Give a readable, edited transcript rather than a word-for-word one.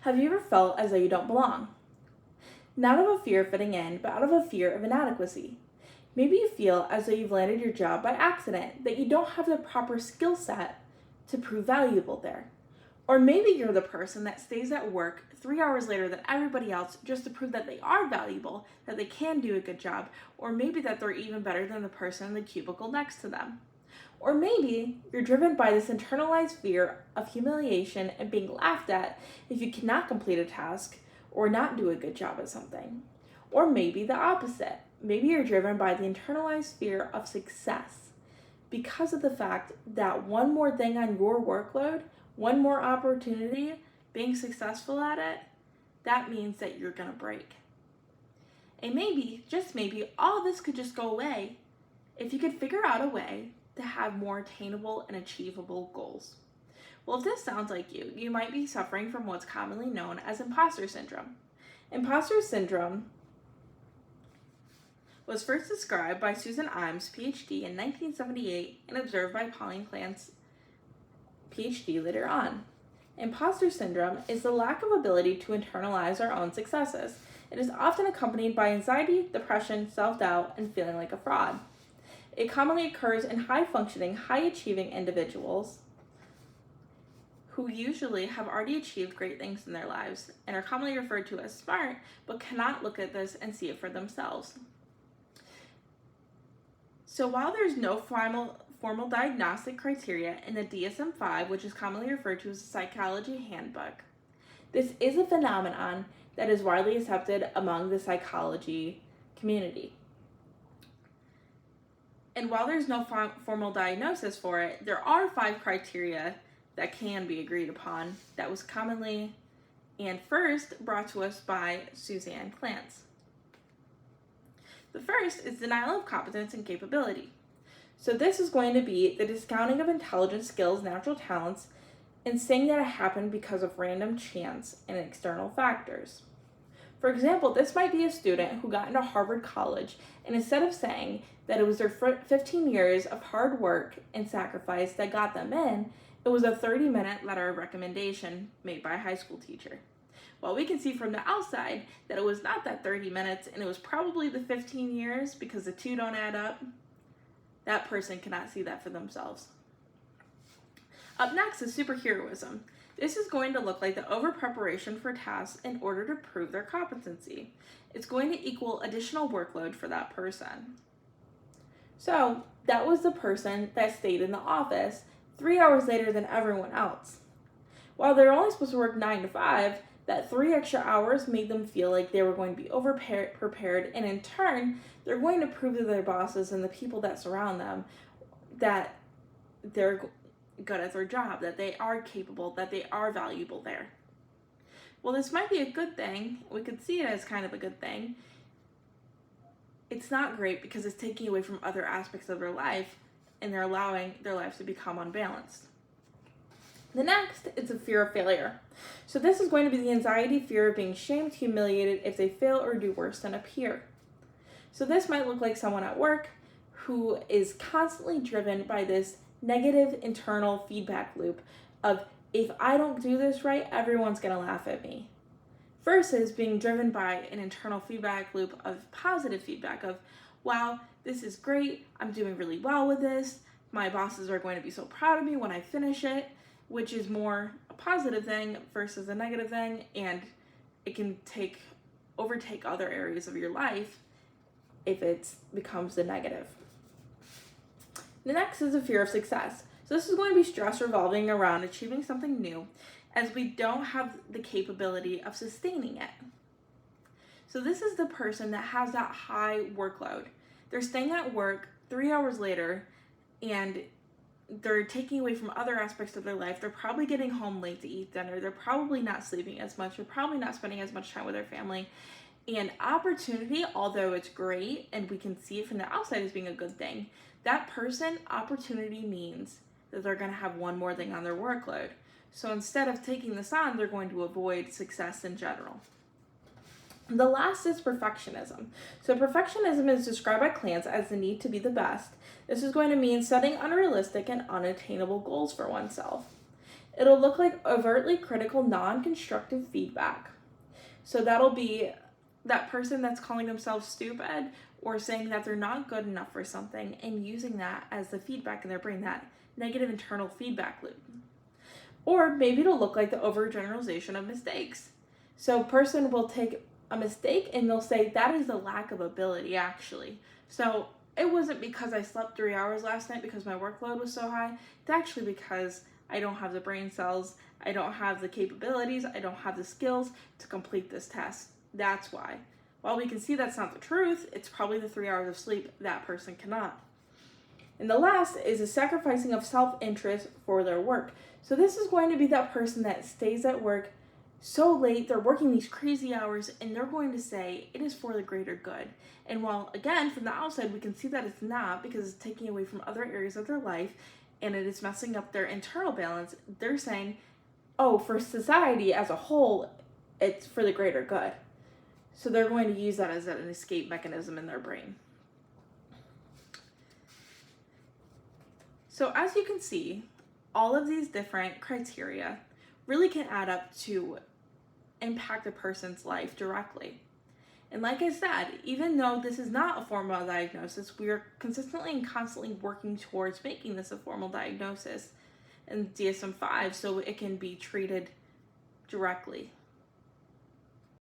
Have you ever felt as though you don't belong? Not out of a fear of fitting in, but out of a fear of inadequacy. Maybe you feel as though you've landed your job by accident, that you don't have the proper skill set to prove valuable there. Or maybe you're the person that stays at work 3 hours later than everybody else just to prove that they are valuable, that they can do a good job, or maybe that they're even better than the person in the cubicle next to them. Or maybe you're driven by this internalized fear of humiliation and being laughed at if you cannot complete a task or not do a good job at something. Or maybe the opposite. Maybe you're driven by the internalized fear of success because of the fact that one more thing on your workload, one more opportunity, being successful at it, that means that you're going to break. And maybe, just maybe, all this could just go away if you could figure out a way to have more attainable and achievable goals. Well, if this sounds like you, you might be suffering from what's commonly known as imposter syndrome. Imposter syndrome was first described by Susan Imes, PhD, in 1978 and observed by Pauline Clance, PhD, later on. Imposter syndrome is the lack of ability to internalize our own successes. It is often accompanied by anxiety, depression, self-doubt, and feeling like a fraud. It commonly occurs in high-functioning, high-achieving individuals who usually have already achieved great things in their lives and are commonly referred to as smart, but cannot look at this and see it for themselves. So while there's no formal diagnostic criteria in the DSM-5, which is commonly referred to as the Psychology Handbook, this is a phenomenon that is widely accepted among the psychology community. And while there's no formal diagnosis for it, there are 5 criteria that can be agreed upon that was commonly and first brought to us by Suzanne Clance. The first is denial of competence and capability. So this is going to be the discounting of intelligence, skills, natural talents, and saying that it happened because of random chance and external factors. For example, this might be a student who got into Harvard College, and instead of saying that it was their 15 years of hard work and sacrifice that got them in, it was a 30-minute letter of recommendation made by a high school teacher. Well, we can see from the outside that it was not that 30 minutes, and it was probably the 15 years because the two don't add up. That person cannot see that for themselves. Up next is superheroism. This is going to look like the over-preparation for tasks in order to prove their competency. It's going to equal additional workload for that person. So that was the person that stayed in the office 3 hours later than everyone else. While they're only supposed to work 9 to 5, that 3 extra hours made them feel like they were going to be over-prepared, and in turn, they're going to prove to their bosses and the people that surround them that they're good at their job, that they are capable, that they are valuable there. Well, this might be a good thing. We could see it as kind of a good thing. It's not great because it's taking away from other aspects of their life, and they're allowing their lives to become unbalanced. The next is a fear of failure. So this is going to be the anxiety, fear of being shamed, humiliated if they fail or do worse than a peer. So this might look like someone at work who is constantly driven by this negative internal feedback loop of, if I don't do this right, everyone's going to laugh at me. Versus being driven by an internal feedback loop of positive feedback of, wow, this is great, I'm doing really well with this, my bosses are going to be so proud of me when I finish it, which is more a positive thing versus a negative thing, and it can overtake other areas of your life if it becomes the negative. The next is a fear of success. So this is going to be stress revolving around achieving something new, as we don't have the capability of sustaining it. So this is the person that has that high workload. They're staying at work 3 hours later, and they're taking away from other aspects of their life. They're probably getting home late to eat dinner. They're probably not sleeping as much. They're probably not spending as much time with their family. And opportunity, although it's great and we can see it from the outside as being a good thing, that person, opportunity means that they're going to have one more thing on their workload. So instead of taking this on, they're going to avoid success in general. The last is perfectionism. So perfectionism is described by Clance as the need to be the best. This is going to mean setting unrealistic and unattainable goals for oneself. It'll look like overtly critical, non-constructive feedback. So that'll be that person that's calling themselves stupid or saying that they're not good enough for something and using that as the feedback in their brain, that negative internal feedback loop. Or maybe it'll look like the overgeneralization of mistakes. So a person will take a mistake and they'll say that is the lack of ability actually. So it wasn't because I slept 3 hours last night because my workload was so high. It's actually because I don't have the brain cells, I don't have the capabilities, I don't have the skills to complete this test. That's why. While we can see that's not the truth, it's probably the 3 hours of sleep that person cannot. And the last is a sacrificing of self-interest for their work. So this is going to be that person that stays at work so late, they're working these crazy hours, and they're going to say it is for the greater good. And while, again, from the outside, we can see that it's not because it's taking away from other areas of their life and it is messing up their internal balance, they're saying, oh, for society as a whole, it's for the greater good. So they're going to use that as an escape mechanism in their brain. So as you can see, all of these different criteria really can add up to impact a person's life directly. And like I said, even though this is not a formal diagnosis, we are consistently and constantly working towards making this a formal diagnosis in DSM-5 so it can be treated directly.